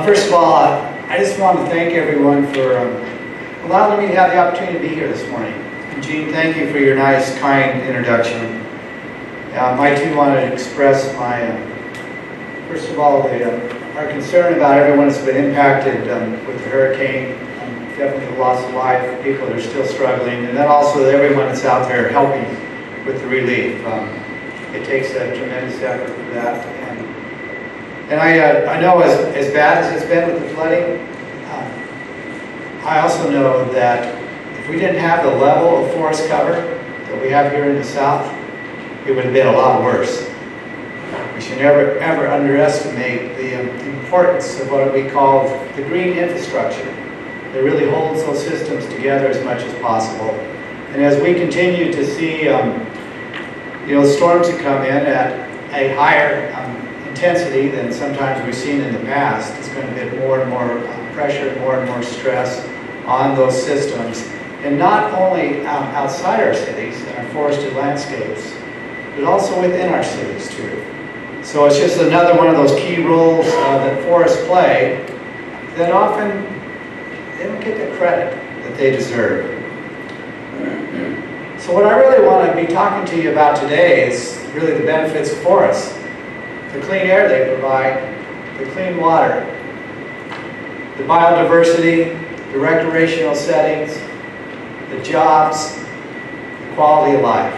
First of all, I just want to thank everyone for allowing me to have the opportunity to be here this morning. And Gene, thank you for your nice, kind introduction. I too wanted to express my, first of all, our concern about everyone that's been impacted with the hurricane. Definitely the loss of life, people that are still struggling, and then also everyone that's out there helping with the relief. It takes a tremendous effort for that. And I know as bad as it's been with the flooding, I also know that if we didn't have the level of forest cover that we have here in the South, it would have been a lot worse. We should never, ever underestimate the importance of what we call the green infrastructure that really holds those systems together as much as possible. And as we continue to see storms that come in at a higher intensity than sometimes we've seen in the past, it's going to put more and more pressure, more and more stress on those systems. And not only outside our cities and our forested landscapes, but also within our cities too. So it's just another one of those key roles that forests play that often they don't get the credit that they deserve. So what I really want to be talking to you about today is really the benefits of forests. The clean air they provide, the clean water, the biodiversity, the recreational settings, the jobs, the quality of life.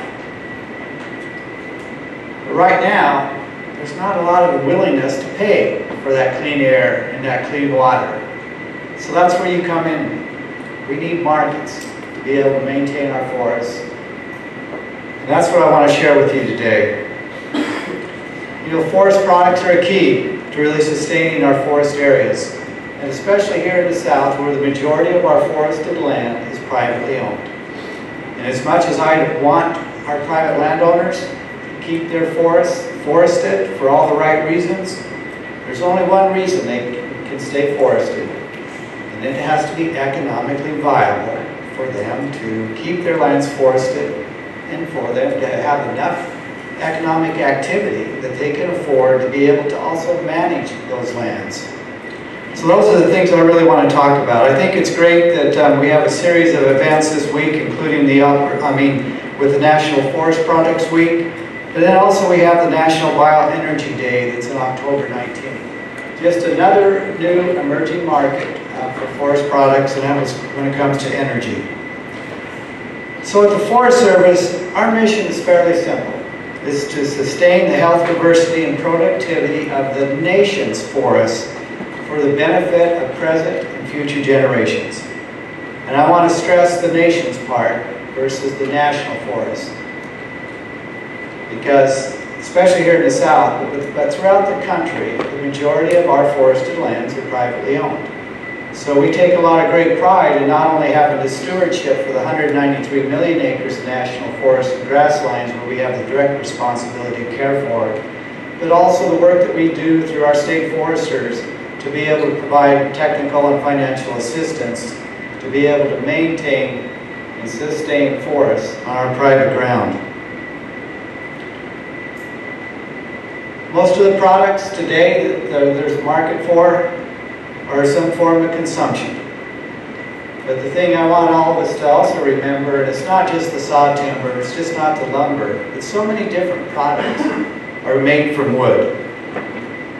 But right now, there's not a lot of willingness to pay for that clean air and that clean water. So that's where you come in. We need markets to be able to maintain our forests. And that's what I want to share with you today. Forest products are a key to really sustaining our forest areas, and especially here in the South, where the majority of our forested land is privately owned. And as much as I want our private landowners to keep their forests forested for all the right reasons, there's only one reason they can stay forested, and it has to be economically viable for them to keep their lands forested and for them to have enough economic activity that they can afford to be able to also manage those lands. So those are the things I really want to talk about. I think it's great that we have a series of events this week, including with the National Forest Products Week, but then also we have the National Bioenergy Day that's on October 19th. Just another new emerging market for forest products, and that was when it comes to energy. So at the Forest Service, our mission is fairly simple. Is to sustain the health, diversity, and productivity of the nation's forests for the benefit of present and future generations. And I want to stress the nation's part versus the national forest. Because, especially here in the South, but throughout the country, the majority of our forested lands are privately owned. So we take a lot of great pride in not only having the stewardship for the 193 million acres of national forests and grasslands where we have the direct responsibility to care for, but also the work that we do through our state foresters to be able to provide technical and financial assistance to be able to maintain and sustain forests on our private ground. Most of the products today that there's a market for or some form of consumption. But the thing I want all of us to also remember, and it's not just the saw timber, it's just not the lumber, but so many different products are made from wood.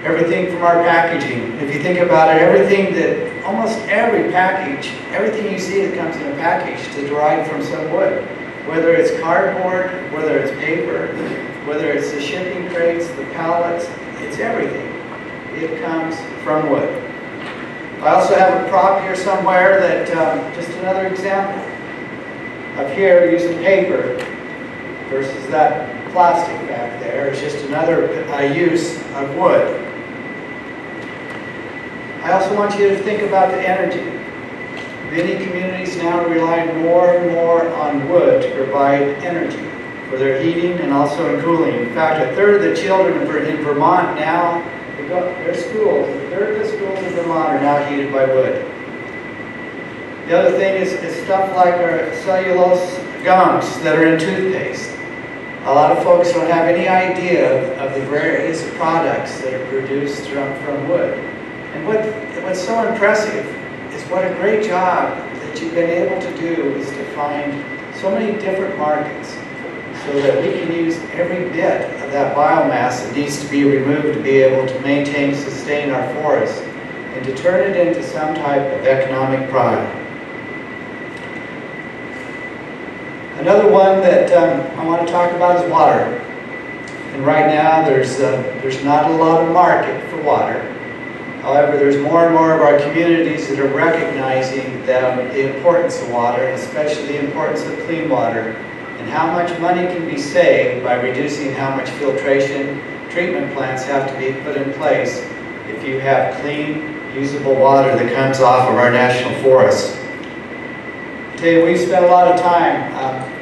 Everything from our packaging. If you think about it, almost every package, everything you see that comes in a package is derived from some wood. Whether it's cardboard, whether it's paper, whether it's the shipping crates, the pallets, it's everything. It comes from wood. I also have a prop here somewhere that, just another example. Up here, using paper versus that plastic back there is just another use of wood. I also want you to think about the energy. Many communities now rely more and more on wood to provide energy for their heating and also in cooling. In fact, a third of the children in Vermont now, their schools, a third of the schools in Vermont are now heated by wood. The other thing is stuff like our cellulose gums that are in toothpaste. A lot of folks don't have any idea of the various products that are produced from wood. And what's so impressive is what a great job that you've been able to do is to find so many different markets so that we can use every bit of that biomass that needs to be removed to be able to maintain, sustain our forests, and to turn it into some type of economic product. Another one that I want to talk about is water. And right now there's not a lot of market for water. However, there's more and more of our communities that are recognizing the importance of water, and especially the importance of clean water, and how much money can be saved by reducing how much filtration treatment plants have to be put in place if you have clean, usable water that comes off of our national forests. I tell you, we've spent a lot of time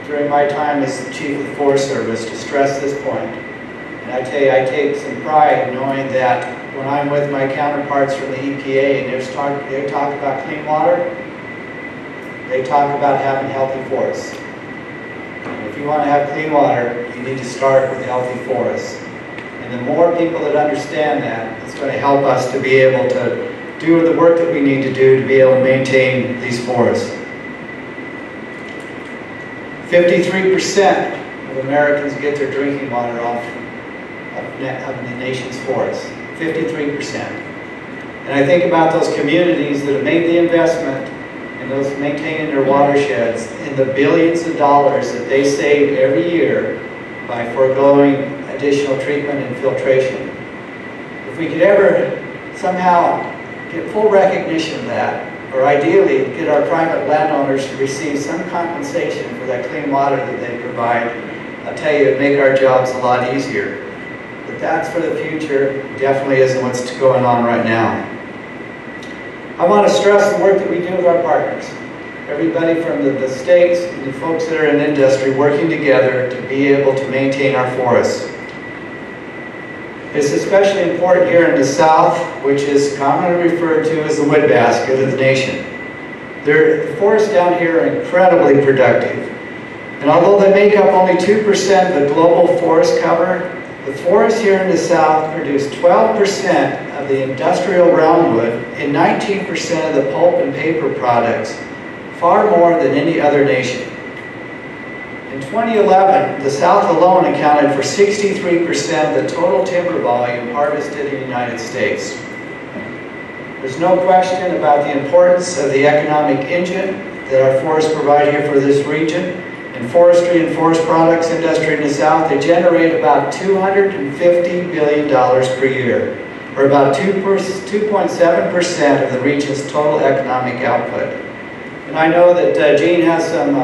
during my time as the Chief of the Forest Service to stress this point. And I tell you, I take some pride in knowing that when I'm with my counterparts from the EPA and they talk about clean water, they talk about having healthy forests. And if you want to have clean water, you need to start with healthy forests. And the more people that understand that, it's going to help us to be able to do the work that we need to do to be able to maintain these forests. 53% of Americans get their drinking water off of the nation's forests. 53%. And I think about those communities that have made the investment in those maintaining their watersheds and the billions of dollars that they save every year by foregoing additional treatment and filtration. If we could ever somehow get full recognition of that, or ideally get our private landowners to receive some compensation for that clean water that they provide, I'll tell you, it'd make our jobs a lot easier. But that's for the future, definitely isn't what's going on right now. I want to stress the work that we do with our partners. Everybody from the states and the folks that are in industry working together to be able to maintain our forests. It's especially important here in the South, which is commonly referred to as the wood basket of the nation. The forests down here are incredibly productive. And although they make up only 2% of the global forest cover, the forests here in the South produce 12% of the industrial roundwood and 19% of the pulp and paper products, far more than any other nation. In 2011, the South alone accounted for 63% of the total timber volume harvested in the United States. There's no question about the importance of the economic engine that our forests provide here for this region. In forestry and forest products industry in the South, they generate about $250 billion per year, or about 2.7% of the region's total economic output. And I know that Gene has some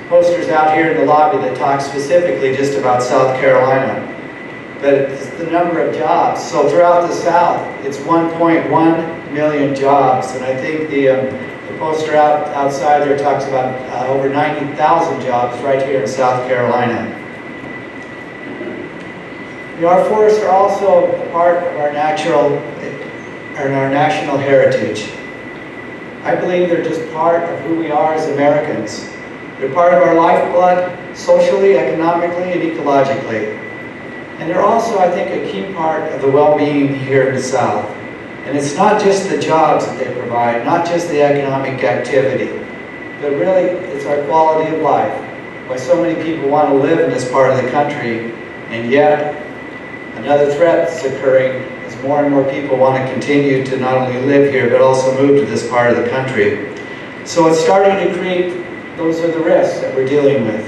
posters out here in the lobby that talk specifically just about South Carolina. But it's the number of jobs. So throughout the South, it's 1.1 million jobs. And I think the poster outside there talks about over 90,000 jobs right here in South Carolina. You know, our forests are also a part of our national heritage. I believe they're just part of who we are as Americans. They're part of our lifeblood, socially, economically, and ecologically. And they're also, I think, a key part of the well-being here in the South. And it's not just the jobs that they provide, not just the economic activity, but really it's our quality of life. Why so many people want to live in this part of the country, and yet another threat that's occurring is more and more people want to continue to not only live here, but also move to this part of the country. So it's starting to create, those are the risks that we're dealing with.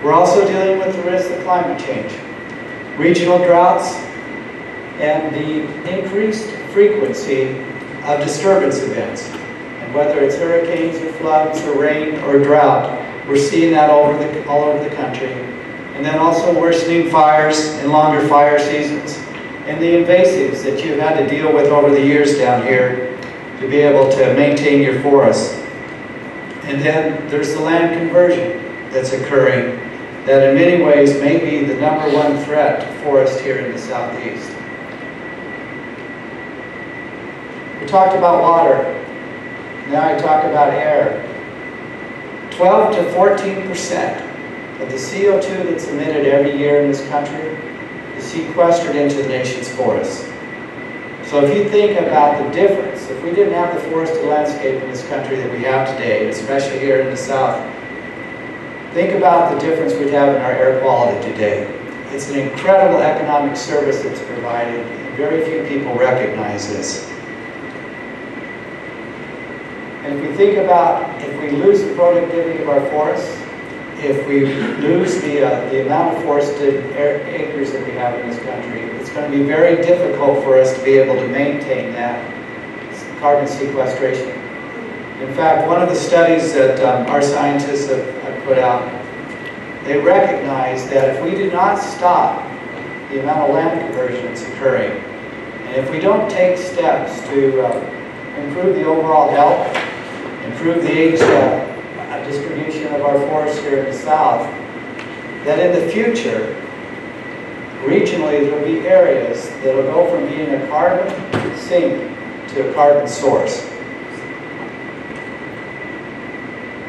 We're also dealing with the risk of climate change, regional droughts, and the increased frequency of disturbance events. And whether it's hurricanes or floods or rain or drought, we're seeing that all over the country. And then also worsening fires and longer fire seasons, and the invasives that you've had to deal with over the years down here to be able to maintain your forests. And then there's the land conversion that's occurring that in many ways may be the #1 threat to forest here in the Southeast. We talked about water. Now I talk about air. 12 to 14% of the CO2 that's emitted every year in this country is sequestered into the nation's forests. So if you think about the difference, if we didn't have the forested landscape in this country that we have today, especially here in the South, think about the difference we'd have in our air quality today. It's an incredible economic service that's provided, and very few people recognize this. And if we think about, if we lose the productivity of our forests, if we lose the amount of forested acres that we have in this country, it's going to be very difficult for us to be able to maintain that carbon sequestration. In fact, one of the studies that our scientists have put out, they recognize that if we do not stop the amount of land conversion that's occurring, and if we don't take steps to improve the overall health, improve the age distribution of our forests here in the South, that in the future, regionally, there will be areas that will go from being a carbon sink to a carbon source.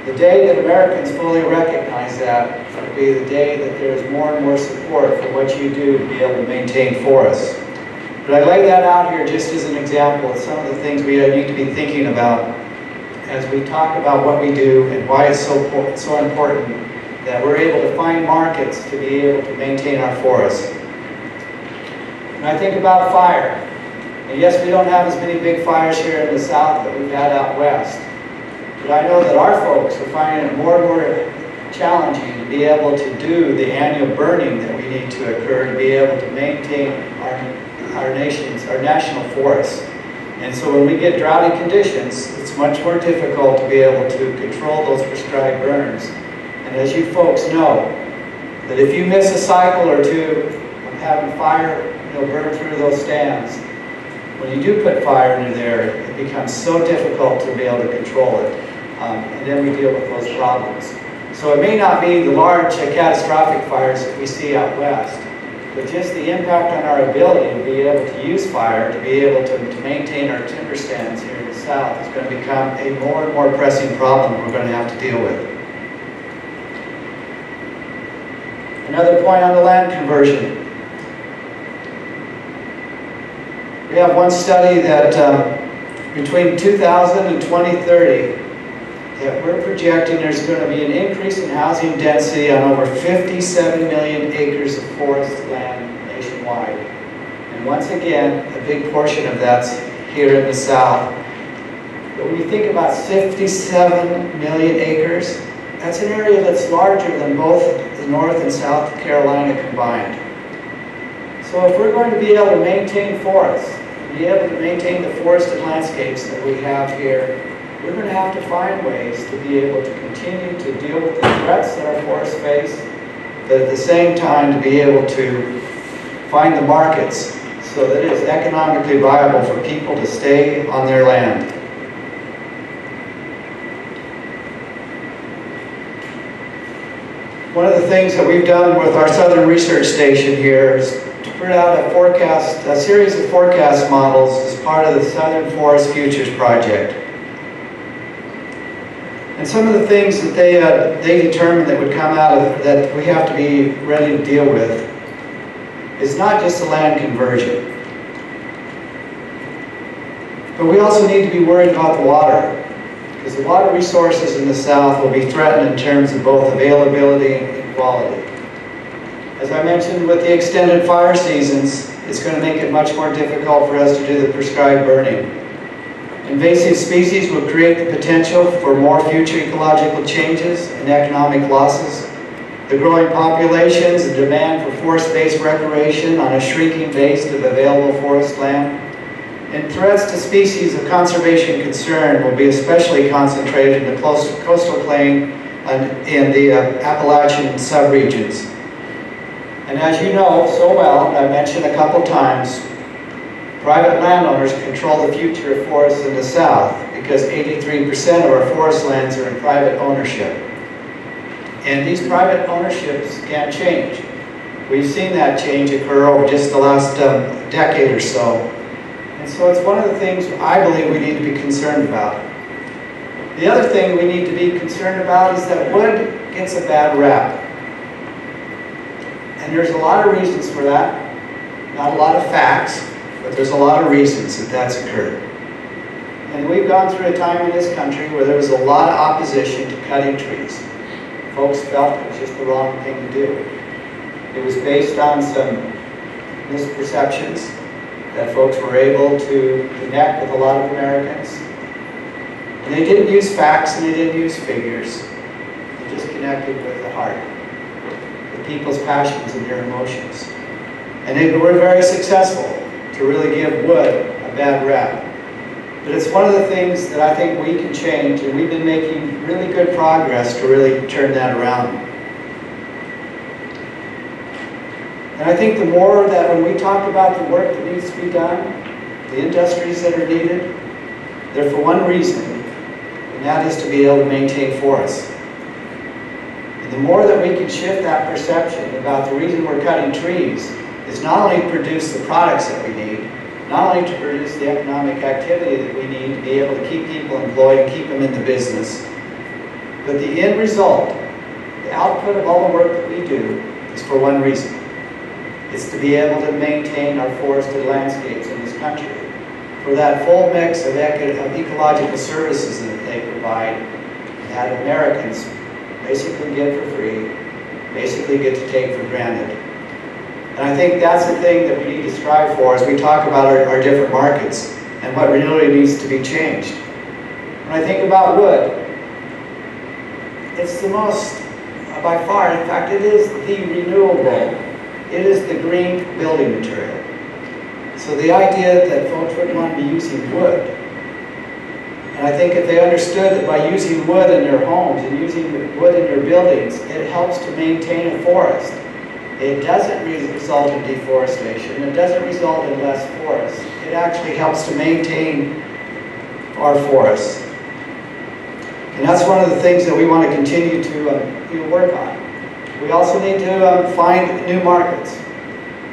The day that Americans fully recognize that will be the day that there's more and more support for what you do to be able to maintain forests. But I lay that out here just as an example of some of the things we need to be thinking about as we talk about what we do and why it's so important that we're able to find markets to be able to maintain our forests. And I think about fire. And yes, we don't have as many big fires here in the South that we've had out west. But I know that our folks are finding it more and more challenging to be able to do the annual burning that we need to occur to be able to maintain our national forests. And so when we get droughty conditions, it's much more difficult to be able to control those prescribed burns. And as you folks know, that if you miss a cycle or two of having fire burn through those stands, when you do put fire into there, it becomes so difficult to be able to control it. And then we deal with those problems. So it may not be the large catastrophic fires that we see out west, but just the impact on our ability to be able to use fire, to be able to maintain our timber stands here in the South is going to become a more and more pressing problem we're going to have to deal with. Another point on the land conversion. We have one study that between 2000 and 2030, that we're projecting there's going to be an increase in housing density on over 57 million acres of forest land nationwide. And once again, a big portion of that's here in the South. But when you think about 57 million acres, that's an area that's larger than both the North and South Carolina combined. So if we're going to be able to maintain forests, be able to maintain the forested landscapes that we have here, we're going to have to find ways to be able to continue to deal with the threats that our forests face, but at the same time to be able to find the markets so that it's economically viable for people to stay on their land. One of the things that we've done with our Southern Research Station here is to put out a series of forecast models as part of the Southern Forest Futures Project. And some of the things that they determined that would come out of that we have to be ready to deal with is not just the land conversion. But we also need to be worried about the water, because the water resources in the South will be threatened in terms of both availability and quality. As I mentioned, with the extended fire seasons, it's going to make it much more difficult for us to do the prescribed burning. Invasive species will create the potential for more future ecological changes and economic losses. The growing populations and demand for forest-based recreation on a shrinking base of available forest land. And threats to species of conservation concern will be especially concentrated in the coastal plain and in the Appalachian subregions. And as you know so well, and I mentioned a couple times, private landowners control the future of forests in the South because 83% of our forest lands are in private ownership. And these private ownerships can change. We've seen that change occur over just the last decade or so. And so it's one of the things I believe we need to be concerned about. The other thing we need to be concerned about is that wood gets a bad rap. And there's a lot of reasons for that, not a lot of facts. but there's a lot of reasons that that's occurred. And we've gone through a time in this country where there was a lot of opposition to cutting trees. Folks felt it was just the wrong thing to do. It was based on some misperceptions that folks were able to connect with a lot of Americans. And they didn't use facts and they didn't use figures. They just connected with the heart, with people's passions and their emotions. And they were very successful to really give wood a bad rap. But it's one of the things that I think we can change, and we've been making really good progress to really turn that around. And I think the more that when we talk about the work that needs to be done, the industries that are needed, they're for one reason, and that is to be able to maintain forests. And the more that we can shift that perception about the reason we're cutting trees is not only to produce the products that we need, not only to produce the economic activity that we need to be able to keep people employed and keep them in the business, but the end result, the output of all the work that we do, is for one reason. It's to be able to maintain our forested landscapes in this country, for that full mix of ecological services that they provide, that Americans basically get for free, basically get to take for granted. And I think that's the thing that we need to strive for as we talk about our different markets and what really needs to be changed. When I think about wood, it's the most, by far, in fact, it is the renewable, it is the green building material. So the idea that folks wouldn't want to be using wood, and I think if they understood that by using wood in their homes and using wood in their buildings, it helps to maintain a forest. It doesn't result in deforestation. It doesn't result in less forests. It actually helps to maintain our forests. And that's one of the things that we want to continue to work on. We also need to find new markets.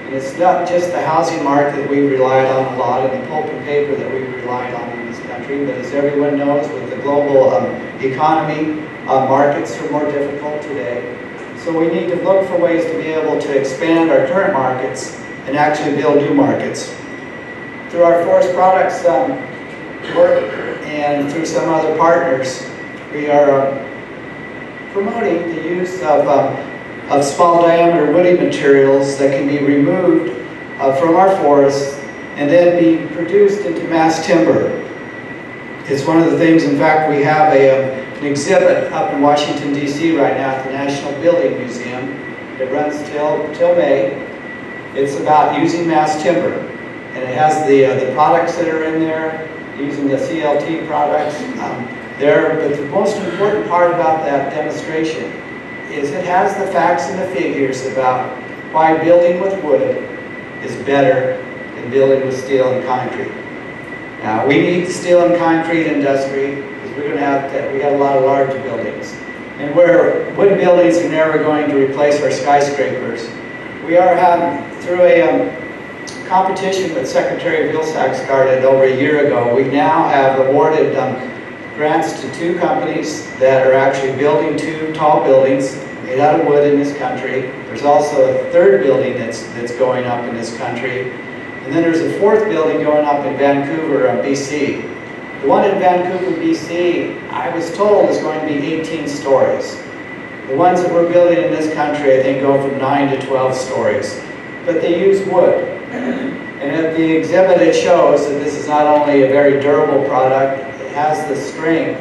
And it's not just the housing market that we relied on a lot and the pulp and paper that we relied on in this country, but as everyone knows, with the global economy, markets are more difficult today. So we need to look for ways to be able to expand our current markets and actually build new markets. Through our forest products work and through some other partners, we are promoting the use of small diameter woody materials that can be removed from our forests and then be produced into mass timber. It's one of the things, in fact, we have an exhibit up in Washington, D.C. right now at the National Building Museum. It runs till May. It's about using mass timber. And it has the products that are in there, using the CLT products there. But the most important part about that demonstration is it has the facts and the figures about why building with wood is better than building with steel and concrete. Now, we need the steel and concrete industry because we're going to have we got a lot of large buildings. And where wood buildings are never going to replace our skyscrapers, we are having, through a competition that Secretary Vilsack started over a year ago, we now have awarded grants to 2 companies that are actually building 2 tall buildings made out of wood in this country. There's also a 3rd building that's going up in this country. And then there's a 4th building going up in Vancouver, BC. The one in Vancouver, BC, I was told is going to be 18 stories. The ones that we're building in this country, I think, go from 9 to 12 stories. But they use wood. And at the exhibit, it shows that this is not only a very durable product, it has the strength,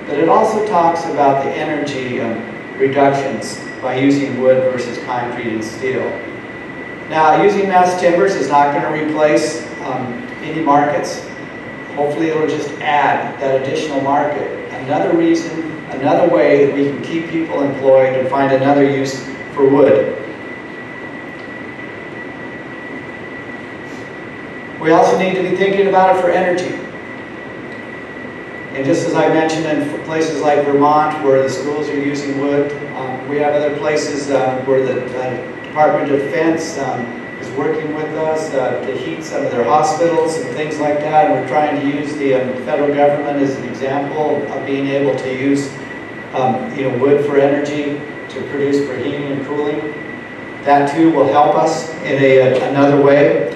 but it also talks about the energy reductions by using wood versus concrete and steel. Now, using mass timbers is not going to replace any markets. Hopefully, it'll just add that additional market. Another reason, another way that we can keep people employed and find another use for wood. We also need to be thinking about it for energy. And just as I mentioned, in places like Vermont, where the schools are using wood, we have other places where the Department of Defense is working with us to heat some of their hospitals and things like that. And we're trying to use the federal government as an example of being able to use wood for energy to produce for heating and cooling. That too will help us in another way.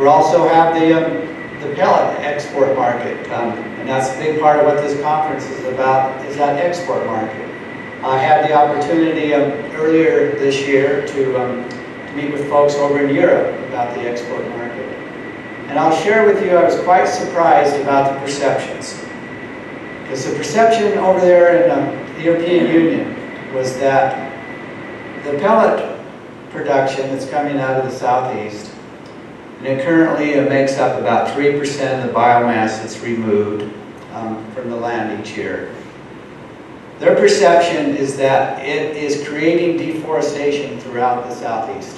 We also have the pellet export market, and that's a big part of what this conference is about, is that export market. I had the opportunity earlier this year to meet with folks over in Europe about the export market. And I'll share with you, I was quite surprised about the perceptions. Because the perception over there in the European Union was that the pellet production that's coming out of the southeast, and it currently makes up about 3% of the biomass that's removed from the land each year. Their perception is that it is creating deforestation throughout the southeast.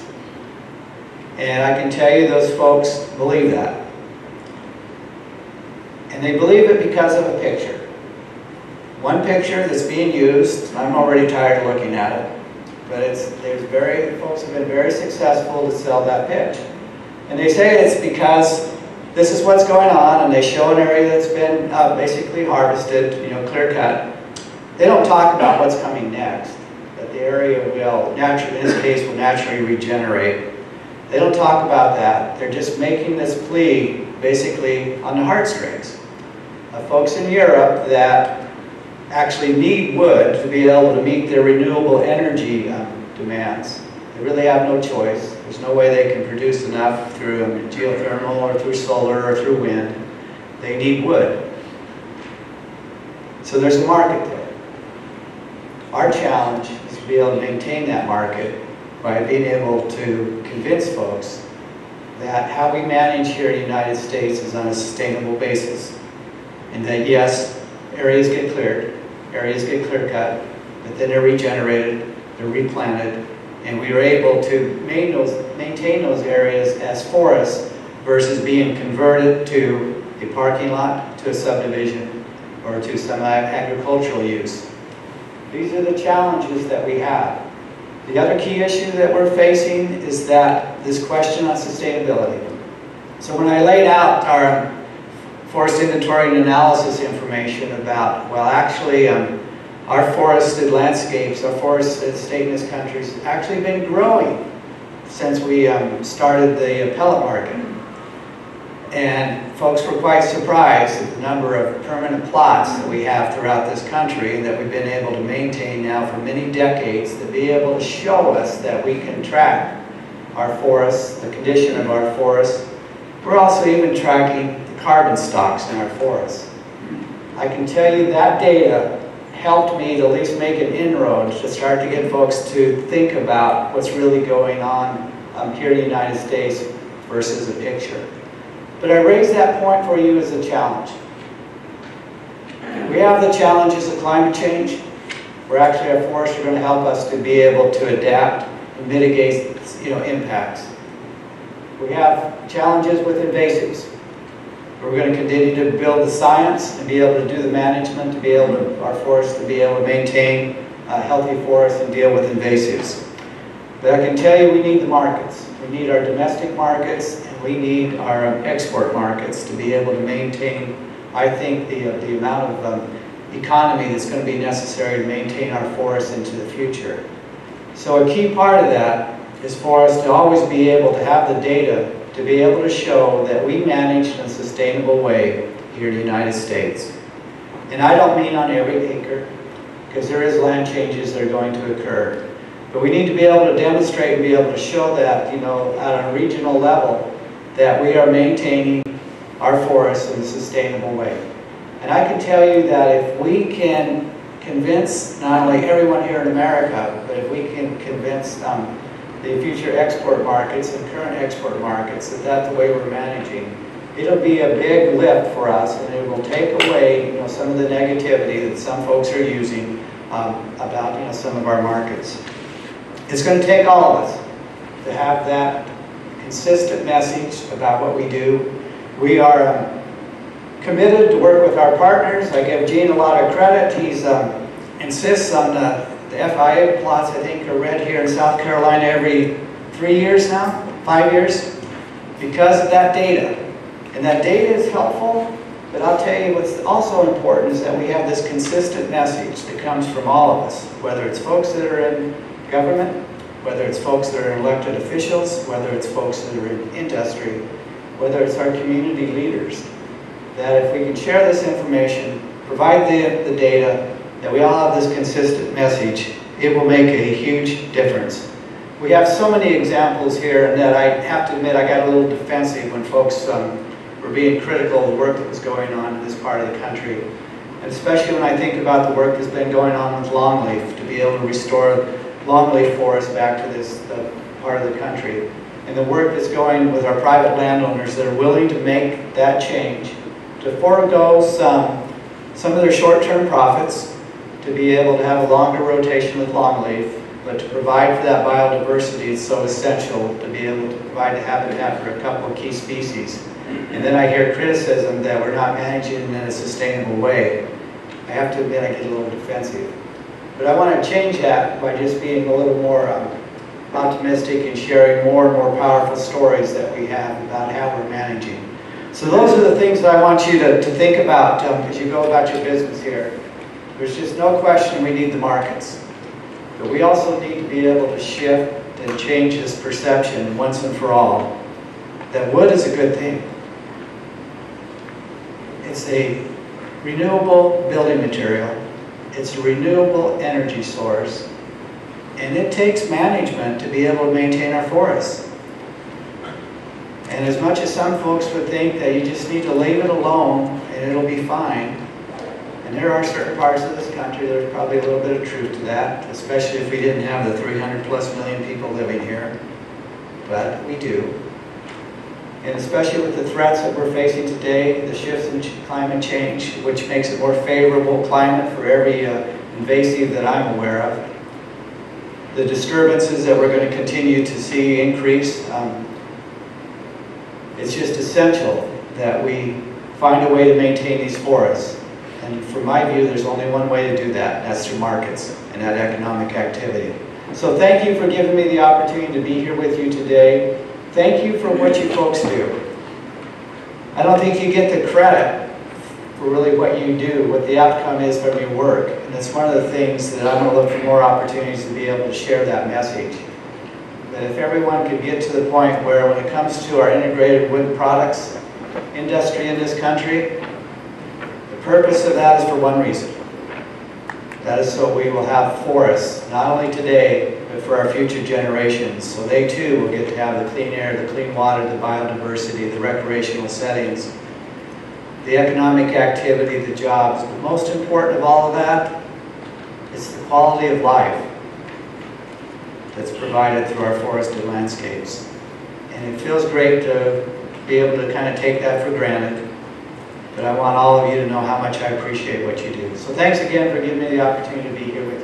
And I can tell you those folks believe that. And they believe it because of a picture. One picture that's being used, I'm already tired of looking at it, but folks have been very successful to sell that pitch. And they say it's because this is what's going on, and they show an area that's been basically harvested, clear cut. They don't talk about what's coming next, that the area will naturally, in this case, will naturally regenerate. They don't talk about that. They're just making this plea basically on the heartstrings of folks in Europe that actually need wood to be able to meet their renewable energy demands. They really have no choice. There's no way they can produce enough through geothermal or through solar or through wind. They need wood. So there's a market there. Our challenge is to be able to maintain that market by being able to convince folks that how we manage here in the United States is on a sustainable basis. And that yes, areas get cleared, areas get clear cut, but then they're regenerated, they're replanted, and we are able to maintain those areas as forests versus being converted to a parking lot, to a subdivision, or to some agricultural use. These are the challenges that we have. The other key issue that we're facing is that this question on sustainability. So when I laid out our forest inventory and analysis information about, well, actually, our forested landscapes, our forested state in this country has actually been growing since we started the pellet market. And folks were quite surprised at the number of permanent plots that we have throughout this country and that we've been able to maintain now for many decades, to be able to show us that we can track our forests, the condition of our forests. We're also even tracking the carbon stocks in our forests. I can tell you that data helped me to at least make an inroad to start to get folks to think about what's really going on here in the United States versus a picture. But I raise that point for you as a challenge. We have the challenges of climate change, where actually our forests are going to help us to be able to adapt and mitigate impacts. We have challenges with invasives. We're going to continue to build the science and be able to do the management to be able to, our forests to be able to maintain healthy forests and deal with invasives. But I can tell you we need the markets. We need our domestic markets and we need our export markets to be able to maintain, I think, the amount of economy that's going to be necessary to maintain our forests into the future. So a key part of that is for us to always be able to have the data to be able to show that we manage in a sustainable way here in the United States. And I don't mean on every acre, because there is land changes that are going to occur. But we need to be able to demonstrate and be able to show that, at a regional level, that we are maintaining our forests in a sustainable way. And I can tell you that if we can convince not only everyone here in America, but if we can convince the future export markets and current export markets that that's the way we're managing, it'll be a big lift for us, and it will take away some of the negativity that some folks are using about some of our markets. It's going to take all of us to have that consistent message about what we do. We are committed to work with our partners. I give Gene a lot of credit. He insists on the FIA plots, I think, are read here in South Carolina every 3 years now, 5 years, because of that data. And that data is helpful, but I'll tell you what's also important is that we have this consistent message that comes from all of us, whether it's folks that are in government, whether it's folks that are elected officials, whether it's folks that are in industry, whether it's our community leaders, that if we can share this information, provide the data, that we all have this consistent message, it will make a huge difference. We have so many examples here, and that I have to admit I got a little defensive when folks were being critical of the work that was going on in this part of the country. And especially when I think about the work that's been going on with longleaf, to be able to restore longleaf forests back to this part of the country. And the work that's going with our private landowners that are willing to make that change, to forego some of their short-term profits, to be able to have a longer rotation with longleaf, but to provide for that biodiversity is so essential, to be able to provide habitat for a couple of key species. And then I hear criticism that we're not managing it in a sustainable way. I have to admit I get a little defensive. But I want to change that by just being a little more optimistic and sharing more and more powerful stories that we have about how we're managing. So those are the things that I want you to think about as you go about your business here. There's just no question we need the markets. But we also need to be able to shift and change this perception once and for all that wood is a good thing. It's a renewable building material. It's a renewable energy source. And it takes management to be able to maintain our forests. And as much as some folks would think that you just need to leave it alone and it'll be fine, and there are certain parts of this country there's probably a little bit of truth to that, especially if we didn't have the 300+ million people living here. But we do. And especially with the threats that we're facing today, the shifts in climate change, which makes it more favorable climate for every invasive that I'm aware of, the disturbances that we're going to continue to see increase, it's just essential that we find a way to maintain these forests. And from my view, there's only one way to do that, and that's through markets and that economic activity. So thank you for giving me the opportunity to be here with you today. Thank you for what you folks do. I don't think you get the credit for really what you do, what the outcome is from your work. And it's one of the things that I'm going to look for more opportunities to be able to share that message. That if everyone could get to the point where when it comes to our integrated wood products industry in this country, the purpose of that is for one reason. That is so we will have forests, not only today, but for our future generations. So they too will get to have the clean air, the clean water, the biodiversity, the recreational settings, the economic activity, the jobs. But most important of all of that is the quality of life that's provided through our forested landscapes. And it feels great to be able to kind of take that for granted. But I want all of you to know how much I appreciate what you do. So thanks again for giving me the opportunity to be here with you.